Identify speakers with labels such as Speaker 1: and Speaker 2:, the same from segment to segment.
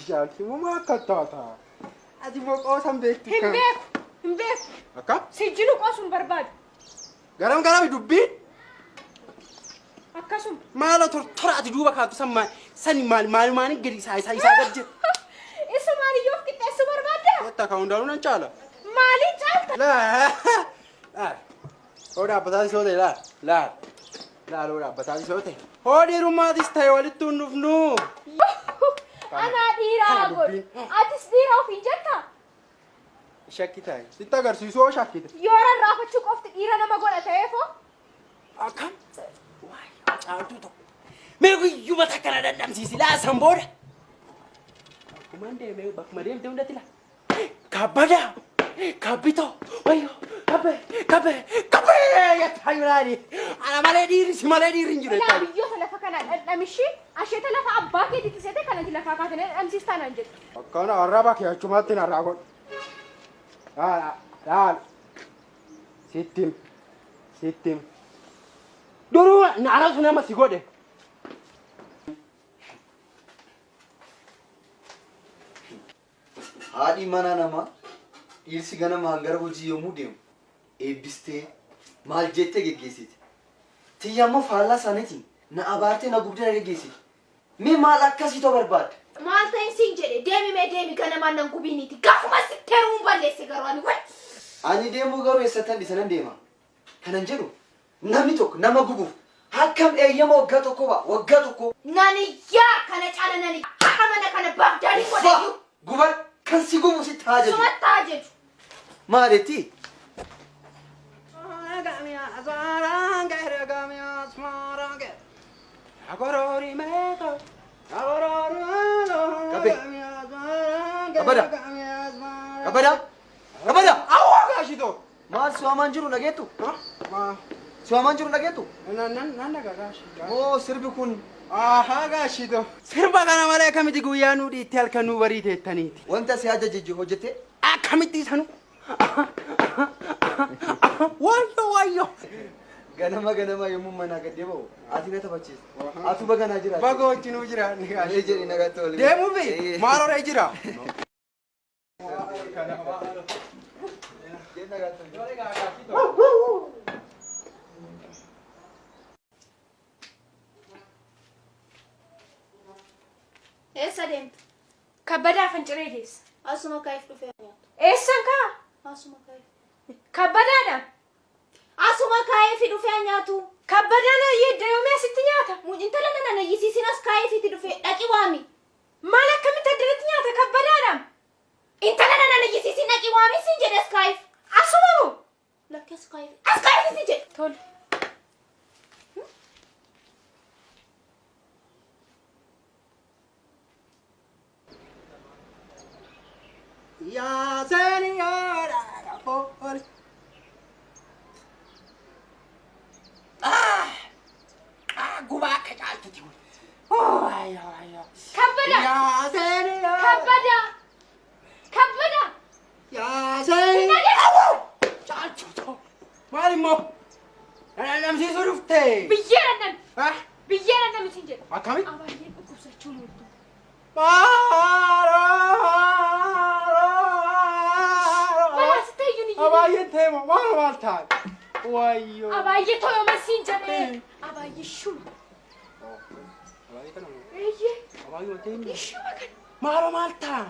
Speaker 1: Jaalti moo akka taata? Ati moo qoosan beektu
Speaker 2: kan? Hin beeku.
Speaker 1: Akka?
Speaker 2: Sijjilu qoosuun barbaadu.
Speaker 1: Garam dubbiin?
Speaker 2: Akkasuma.
Speaker 1: Maala tortora ati duuba kaatu sani maaliin gadi isaa gad jira.
Speaker 2: Isa maaliyyoof qixxeessu barbaadda?
Speaker 1: Wata ka hundaa'uu nan caala.
Speaker 2: Maaliin caalta?
Speaker 1: Laal. Odaa bataati soo ta'e laal. Laal odaa bataati soo ta'e. Dhiirumaatis ta'e walitti hin dhufnu.
Speaker 2: Anaa dhiiraa godhu. Atis dhiira ofiin jettaa?
Speaker 1: Shakki taa'e. Sitti agarsiisuu shakkite.
Speaker 2: Yoo rarraafachuu qofti dhiira nama godha ta'eefoo?
Speaker 1: Akkam? Waayee caaltuu tokko. Mee guyyuma takka na dadhabsiisi laasan booda. Akkumaan deemee bakkuma deemtee hundatti laa. Kabbadaa! Kabbitoo! Wayyoo! Kabbee! Yattaayulaani! Ana malee dhiirri malee dhiirri hin jiru.
Speaker 2: Ilaa biyyoota lafa kana dhandhamishii asheeta lafa abbaa keetitti seete kanatti lafaa kaatanii dhandhamsiistaa naan jedhu.
Speaker 1: Akkana arraba kee achumaatti narraa godhu. Laal. Sittim. Duruu naarasu nama si godhe.
Speaker 3: Haadhi mana namaa dhiirsi ganamaan gara hojii yommuu deemu eebbistee maal jettee geggeessiti. Tiyyammoo faallaa isaaniitiin na abaartee na gubdee na geggeessiti. Mee maal akkasiitoo barbaadde?
Speaker 2: Maal ta'in siin jedhe deemi ganamaan nan gubiiniiti. Gaafuma sittee ruun balleesse garuu ani wayi.
Speaker 3: Ani deemuu garuu eessattan dhisanan deema. Kanan jedhu namni tokko nama gubuuf akkam eeyyama waggaa tokko ba'a waggaa tokko.
Speaker 2: Naniyyaa kana caala naniyyaa. Akka mana kana baagdaanii godhayyuu.
Speaker 3: Gubar kan si gubu sitti haa jedhu.
Speaker 2: Sumatti haa jedhu.
Speaker 3: Maaletti? Kabada!
Speaker 1: Awwa gaashito!
Speaker 3: Maal su'amaan jiru dhageettu? Su'amaan jiru dhageettu?
Speaker 1: Nan dhagaa gaashito.
Speaker 3: Oo sirbi kun.
Speaker 1: Ahaa gaashito. Sirba kana malee akkamitti guyyaa nuu dhiitti halkan nuu barii teettaniiti.
Speaker 3: Wanta si ajajajje hojjete?
Speaker 1: Akkamitti isanu? Wayyo!
Speaker 3: Ganama yommuu manaa gad deebi'u ati na taphachiisa. Atu baganaa jira.
Speaker 1: Bagoo wajjinuu jira.
Speaker 3: Mee jedhi nagatti oole.
Speaker 1: Deemuu fi maal horee jira?
Speaker 2: Eessa deemtu? Kabbadaa Finciree keessa.
Speaker 4: Asuma kaayif dhufee nyaatu.
Speaker 2: Eessan kaa?
Speaker 4: Asuma kaayif.
Speaker 2: Kabbadaadha.
Speaker 4: Asuma kaayif dhufee nyaatu.
Speaker 2: Kabbadaan ayyee yoomee asitti nyaata.
Speaker 4: Intala nana nayyisiisin as kaayifitti dhufee dhaqi waami.
Speaker 2: Maal akkamitti addatti nyaata kabbadaadha?
Speaker 4: Intala nana nayyisiisin dhaqi waami sin jedhe as kaayif.
Speaker 2: Asuma moo?
Speaker 4: Lakki as kaayif. As kaayif sin jedhe.
Speaker 2: Tole.
Speaker 1: Yaa seeniyaadha booli. Gubaa akka caaltuti.
Speaker 2: Kabbada.
Speaker 1: Yaa seeniyaadha.
Speaker 2: Kabbada.
Speaker 1: Yaa seeniyaadha. Caaltuto. Maal immoo? Namsiisuu dhuftee.
Speaker 2: Biyyee dhandhami sin jedhe.
Speaker 1: Akkamitti?
Speaker 2: Abaayyeen dhukkubsachuun ooltu.
Speaker 1: Abaayyeen teema maal taate? Wayyoo.
Speaker 2: Abaayyee to'oma siin jedhee. Abaayyee shuma.
Speaker 1: Abaayyee kana moo?
Speaker 2: Eeyyee.
Speaker 1: Abaayyee wal ta'e
Speaker 2: Shuma kana.
Speaker 1: maal taan?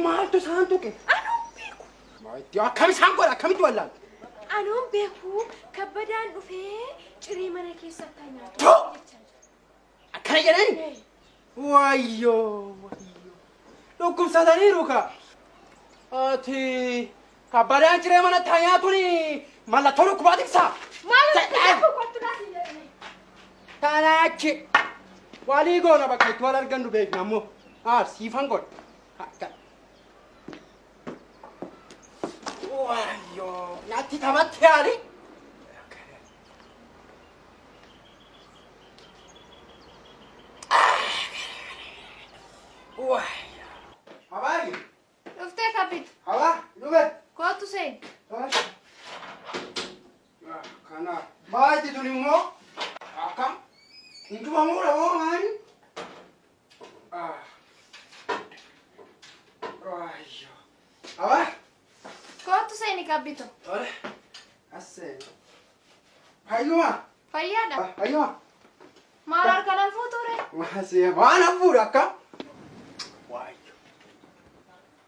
Speaker 1: Maaltu isaan tuqe?
Speaker 2: Anoon beeku.
Speaker 1: Akkam isaan godha? Akkamitti wallaan?
Speaker 2: Anoon beeku kabbadaan dhufee ciree mana keessatti nyaata.
Speaker 1: Too! Akkana jedhani? Wayyoo. Dhukkubsataniiru ka. Ati kabbadaan ciree mana nyaatuun mallattoo dhukkubaati ibsaa. Tanaachi walii goona bakka itti wal argannu beekna ammoo siifan godha. Wayyoo natti taphatti yaali. Habari?
Speaker 2: Dhuftee kabbitu.
Speaker 1: Haba? Dhufe?
Speaker 2: Kootu seen.
Speaker 1: Kana maati tun immoo? Akkam? Hintumamuudha moo maali? Aba.
Speaker 2: Kootu seeni kabbitoo.
Speaker 1: Tole. Assee. Hayyuma.
Speaker 2: Fayyaadha.
Speaker 1: Hayyuma.
Speaker 2: Maal harkaan fuuture?
Speaker 1: Masih mana fuudha akka? Waayyo.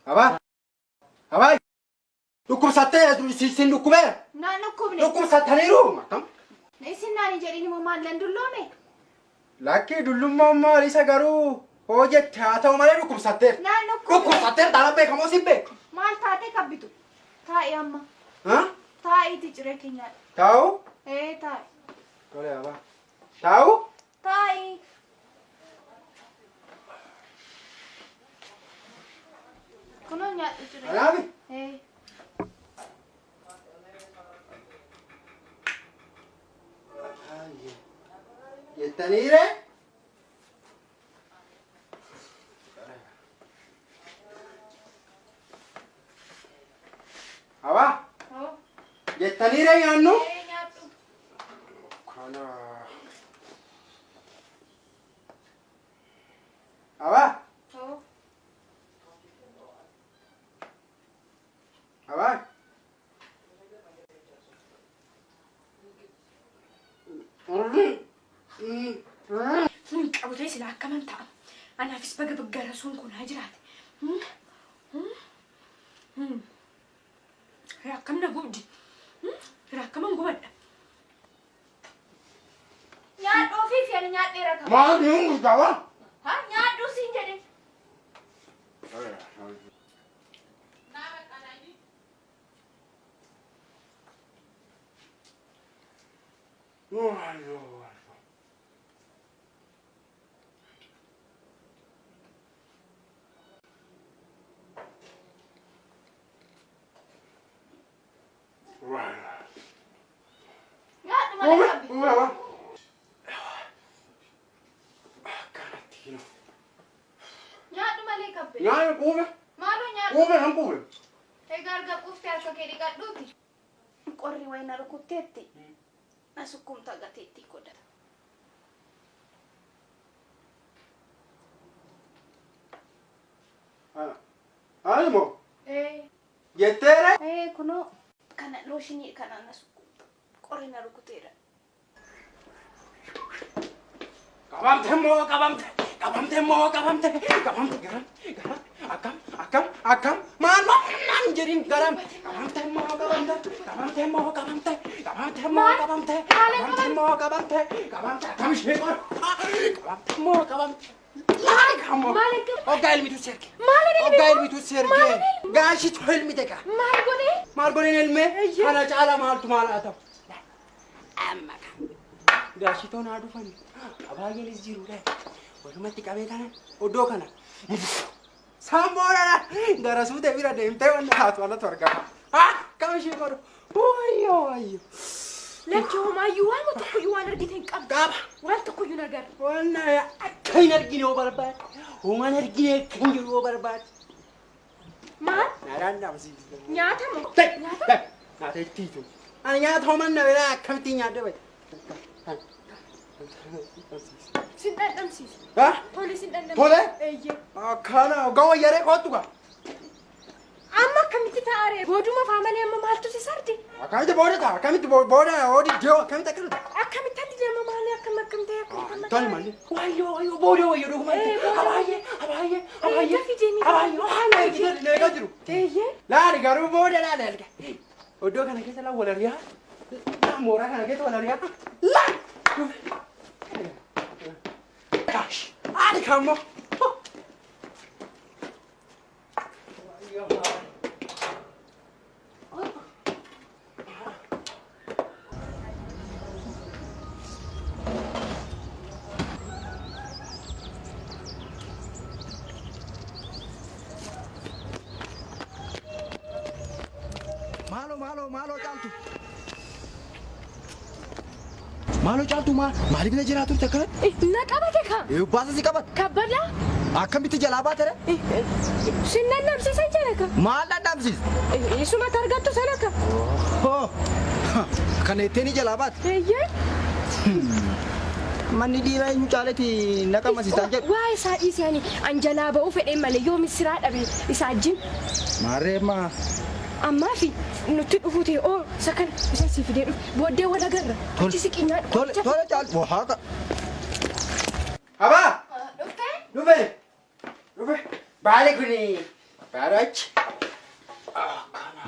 Speaker 1: Aba. Aba. Dhukkubsattee sin dhukkubeera.
Speaker 2: Naan dhukkubne.
Speaker 1: Dhukkubsattaniiru akkam?
Speaker 2: Isin naan jedhini moo maal lan dulloome?
Speaker 1: Lakkii dullummaa maal isa garuu hojjette haa ta'u malee dhukkubsatteer.
Speaker 2: Naan dhukkubne.
Speaker 1: Dhukkubsatteer dhala beekamoo si beeku.
Speaker 2: Maal taate kabbitu? Taa'i amma. Taa'iiti ciree keenyaadha.
Speaker 1: Taa'u?
Speaker 2: Taa'i.
Speaker 1: Tole aba. Taa'u?
Speaker 2: Taa'i. Kunoo nyaadhu ciree.
Speaker 1: Alaabi? Jettaniire? Aba? Jettaniire nyaannu?
Speaker 2: Nyaadhu.
Speaker 1: Kana. Aba? Aba?
Speaker 2: Qabutee sila akkaman ta'a. Anaafis baga baggara sun kun haa jiraate. Akkam na gubdi. Akkaman gubadha. Nyaadhuu fi ani nyaadheera qaba.
Speaker 1: Maal ni guddawa?
Speaker 2: Ha nyaadhuu siin jedhe. Nyaadhu malee kabbe.
Speaker 1: Nyaanni quufe?
Speaker 2: Maaloo nyaadhu?
Speaker 1: Quufe nan quufe.
Speaker 2: Egaa arga quufte harka kee dhiqadhuuti. Qorri wayna rukutteetti. Na sukkumta gateetti godhata.
Speaker 1: Ani moo? Jetteere?
Speaker 2: Kunoo kana looshinii kana na sukkumta. Qorri na rukuteera.
Speaker 1: Qabamte moo qabamte? Qabamte moo qabamte? Qabamte garam garam akkam maal naan jedhin garam qabamte moo qabamte? Qabamte moo qabamte? Qabamte moo qabamte? Qabamte moo qabamte? Qabamte akkam ishee qor? Qabamte moo qabamte? Laali kamo. Ogga ilmitu serge. Ogga ilmitu serge. Gaashi tu ilmite ka. Maal godhe ilme? Kana caala maaltu maal haa ta'u? Amma ka. Gaashi toon haa dhufani. Abaayeelis jiruudha. Walumatti qabee kana oddoo kana. Samboodha. Gara suutee bira deemtee wanna haatu alatti argama. Kam ishee godhu. Wayyo.
Speaker 2: Lachoo maayyuu waan tokkoyyuu waan argite hin qabdu.
Speaker 1: Qaba.
Speaker 2: Waan tokkoyyuu nagar.
Speaker 1: Wanna akka hin argine oo barbaade. Waan argine kan jiru oo barbaade.
Speaker 2: Maal?
Speaker 1: Naadaan dhaabsiisa.
Speaker 2: Nyaata moo?
Speaker 1: Nyaata? Nyaata ittiitu. Ani nyaata homan na biraa akkamitti nyaadde bahe?
Speaker 2: Sin dhandhamsiisa. Tole sin dhandhamsiisa.
Speaker 1: Tole? Akkana gawa yaree kootu gaa.
Speaker 2: Amma akkamitti taa'are? Booduma faamalee amma maaltu si sardi?
Speaker 1: Akkamitti booda ta'a? Akkamitti booda oodii dhiyoo akkamitti akkana ta'a?
Speaker 2: Akkamitti addi deema maalee akkam ta'e akkamitti?
Speaker 1: Tole malee. Wayyo booda wayyo dhuguma. Abaayee. Abaayee neegaa jiru. Laali garuu booda laali arga. Oddoo kana keessa laa wal ariyaa. Mooraa kana keessa wal ariyaa. Laa. Gosh, ani kamo. Malo jaltu. Malo jaltu maaliif na jiraatu takkan?
Speaker 2: Na qabate ka.
Speaker 1: Baasa si qabat.
Speaker 2: Kabbada.
Speaker 1: Akkamitti jalaa baatare?
Speaker 2: Sinnan namsiisan jira ka.
Speaker 1: Maal dhabsiis?
Speaker 2: Isuma targattu sana ka.
Speaker 1: Kana ittiin jalaa baate?
Speaker 3: manni dhiiraa eenyu caalati naqama sitaan jedhu.
Speaker 4: Waa isaa dhiisanii anjalaa ba'uu fedhee malee yoo misiraa dhabe isaa ajjin.
Speaker 3: Maarreema.
Speaker 4: Ammaa fi nuti dhufuu ta'e oo isa kana isa si fidee dhufu booddee wal agarra. Achi siqinyaan.
Speaker 3: Tole caaltu waaqa.
Speaker 1: Abaa.
Speaker 2: Dhufe.
Speaker 1: Dhufe. Baale kuni. Baarachi. Kana.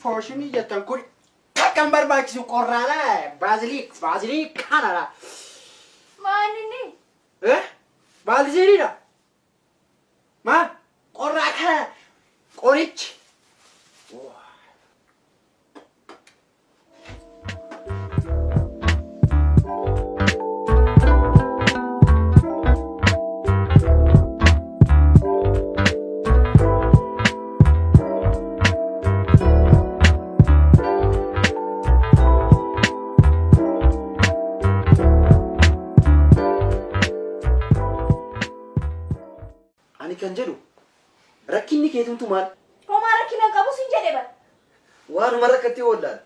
Speaker 1: Fooshinii jettan kun kan barbaachisu qorraadha. Baazilii kanadha.
Speaker 2: Maalinni.
Speaker 1: Baaziliidha. Maal? Qorraa kana. Qorichi.
Speaker 3: Ani kan jedhu rakkinni keetumtu maal?
Speaker 2: Homaa rakkina qabu sin jedhe bara.
Speaker 3: Waanuma rakkatti oollaan.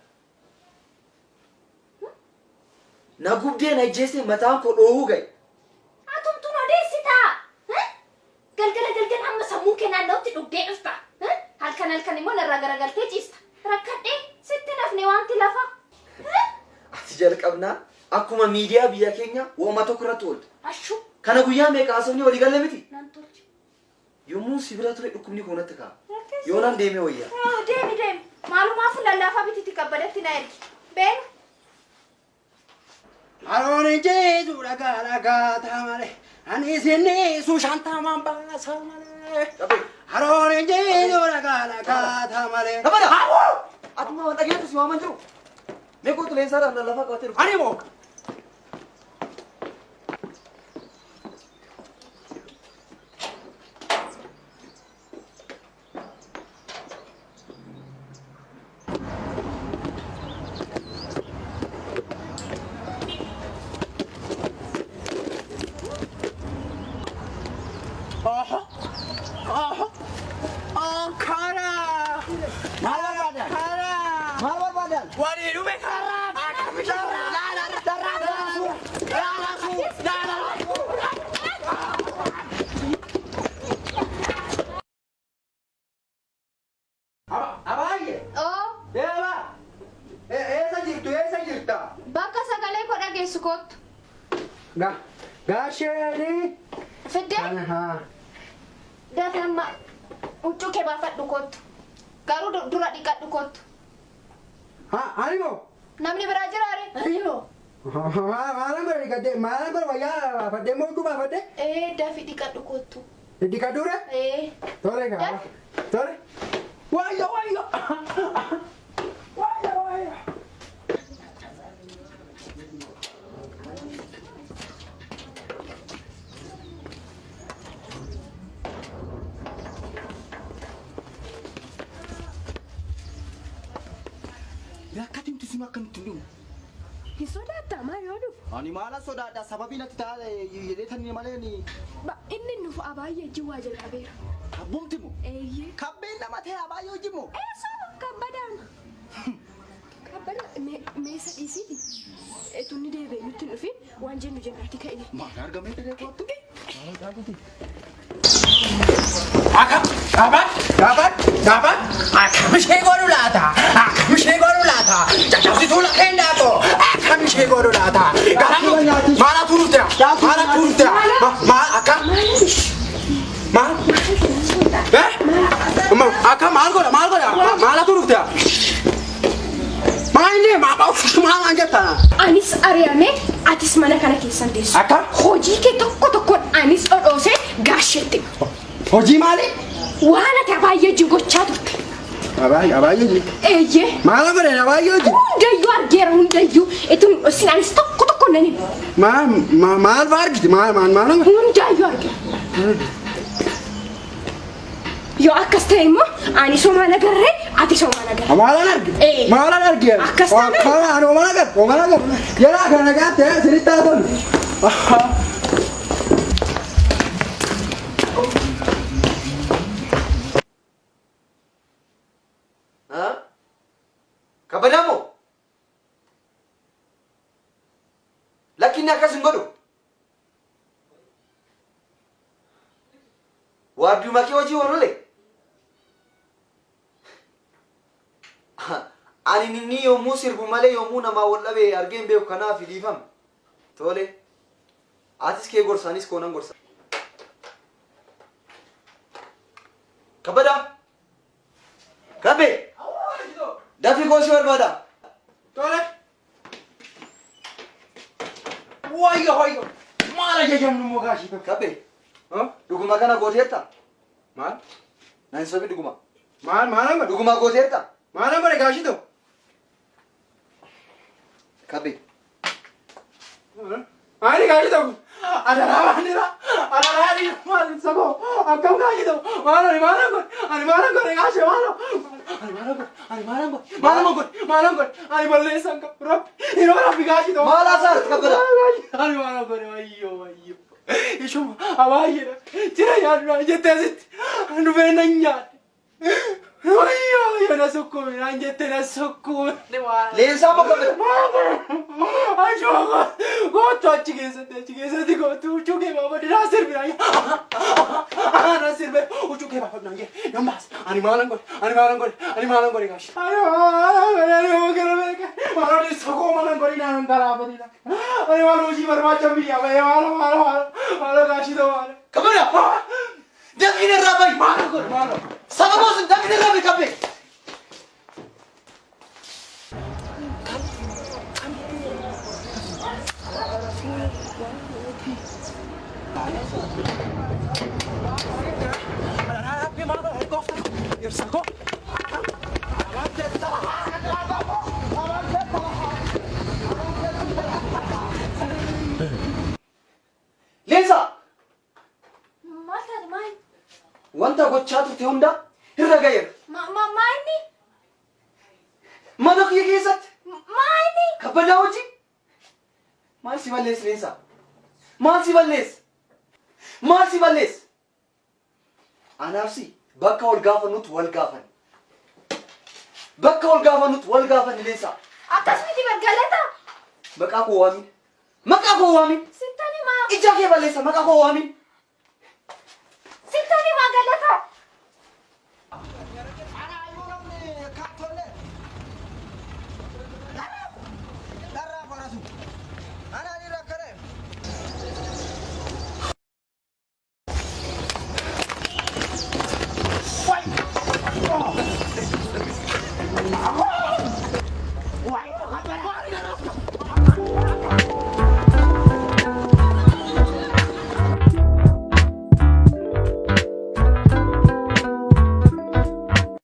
Speaker 3: Na gubdee na ijjeesse mataan koo dhoohuu gahe.
Speaker 2: Atumtuun odeessitaa. Galgala amma sammuu kee naanna'utti dhugdee dhufta. Halkan immoo narraa garagaltee ciista. Rakkadhee sitti nafne wanti lafa.
Speaker 3: Ati jalqabnaa akkuma miidiyaa biyya keenya wooma tokko irratti oolta.
Speaker 2: Ashuu.
Speaker 3: Kana guyyaa meeqa haasofni walii galle miti?
Speaker 2: Nan tolche.
Speaker 3: Yommuu si bira ture dhukkubni koonatti ka'a. Yoonaan deemee wayyaa.
Speaker 2: Deemi. Maalumaaf lallaafaa bititti qabbaletti na ergi. Beenu.
Speaker 1: Harooni jeetu dhagaa taamale. Ani isinni suushantamaan baasa malee. Harooni jeetu dhagaa taamale.
Speaker 3: Dabala! Atuma waan dhageetu si waaman jiru. Meeqootu leensaadhaan lallafaa qabatee dhufu.
Speaker 1: Ani moo?
Speaker 2: Gaasheri. Fidde. Daafamma huccuu kee baafadhu kottu. Garuu dura dhiqadhu kottu.
Speaker 1: Animo.
Speaker 2: Namni biraa jiraare.
Speaker 1: Animo. Maalan bara dhiqadde maalan bara wayyaa baafadde moo huccuu baafadde?
Speaker 2: Daafi dhiqadhu kottu.
Speaker 1: Dhiqadhuure? Tole kaa. Tole. Wayyo. Rakkatiin tusun akkamitti hin dhumu?
Speaker 4: Hin sodaattaa maal yoo dhufu?
Speaker 3: Ani maala sodaadha sababii natti ta'a jedheetanii malee ni.
Speaker 4: Inni nuuf abaayyee jiwaa jalqabeera.
Speaker 3: Kabbumti moo?
Speaker 4: Eeyyee.
Speaker 3: Kabbeen nama ta'e abaayyee hojii moo?
Speaker 4: Eessoo kabbadaan. Kabbada meesa dhiisiiti. Tunni deebi'ee nutti hin dhufin waan jennu jennaatti ka'ini.
Speaker 3: Maal argamee diree kootu? Maal argamuti?
Speaker 1: Gabat. Akkamishee godhu laata? Jajjabsituu lafeen daakoo. Akkamishee godhu laata? Maala turuutea? Akka? Akka maal godha? Maala turuutea? Maali maal jettaa?
Speaker 4: Anis ari'amee atis mana kana keessan teessu.
Speaker 1: Akka?
Speaker 4: Hojii kee tokkoon anis dhodhoosee gaasheetti.
Speaker 1: Hojii maali?
Speaker 4: Waan ati abaayyee gochaa turte.
Speaker 1: Abaayyee?
Speaker 4: Eeyyee.
Speaker 1: Maala godhe abaayyee hojii?
Speaker 4: Hundayyuu argeera hundayyuu. Itun sinaanis tokko nani.
Speaker 1: Maal fa'aa argite? Maal?
Speaker 4: Hundayyuu argeera. Yoo akkas ta'e immoo ani somaan agarree ati somaan agarree.
Speaker 1: Maalan arge?
Speaker 4: Akkas ta'e.
Speaker 1: Ani ooman agar. Yeraa kana gaatte sirriitti haa tolu.
Speaker 3: akkas hin godhu. Waardiyuma kee hojii oolole. Ani inni yommuu sirbu malee yommuu namaa wal dhabee argeen beeku kanaaf dhiifama. Tole. Atis kee gorsaanis koonan gorsa. Kabada. Kabe. Dafi goosii barbaada.
Speaker 1: Tole. Wayyo. Maal ajajamnu moo gaashii tokko.
Speaker 3: Kabe. Dhuguma kana gooteetta.
Speaker 1: Maal?
Speaker 3: Naan sobi dhuguma.
Speaker 1: Maal amma?
Speaker 3: Dhuguma gooteetta.
Speaker 1: Maal amma gaashii tokko.
Speaker 3: Kabe.
Speaker 1: Ani gaashii tokko. Adaraa maal sabo. Akkam gaashii tokko. Maal amma gaashii maal. Ani balleessan qabu. Rabbi gaashii tokko.
Speaker 3: Maal asaarti kabada.
Speaker 1: Ani maal amma wayyo. Ishuma abaayyeedha. Jira yaaduna jettee asitti. Anu beena nyaadhe. Wayyo na sukkuumi naan jettee na sukkuumi.
Speaker 3: Leensaa moo kabada?
Speaker 1: Ashuma gootu achi keessatti gootu huccuu kee baafadhe naa sirbi naa sirbe huccuu kee baafadhe naan jedhe nan baasa. Ani maalan godhe gaashi. Ani gara beeka. Maalan sokoo maalan godhe naan garaafadhe. Ani maal hojii barbaacha biyyaa bahee maal gaashii ta'u maal.
Speaker 3: Kabada. Dafii irraa bahi.
Speaker 1: Maal.
Speaker 3: Sababaa sun dafii irraa bahi kabbe. Leensa.
Speaker 2: Maal?
Speaker 3: Wanta gochaa turte hunda irra gaheera.
Speaker 2: Maayini?
Speaker 3: Mana kiyya keessatti.
Speaker 2: Maayini?
Speaker 3: Kabbadaa hojii. Maal si balleessa Leensa? Maal si balleessa? Anaarsi bakka wal gaafannutti wal gaafan. Leensa.
Speaker 2: Akkasumatti bargalata.
Speaker 3: Maqaa koo waamin.
Speaker 2: Sittani maa.
Speaker 3: Ija kee balleessa maqaa koo waamin.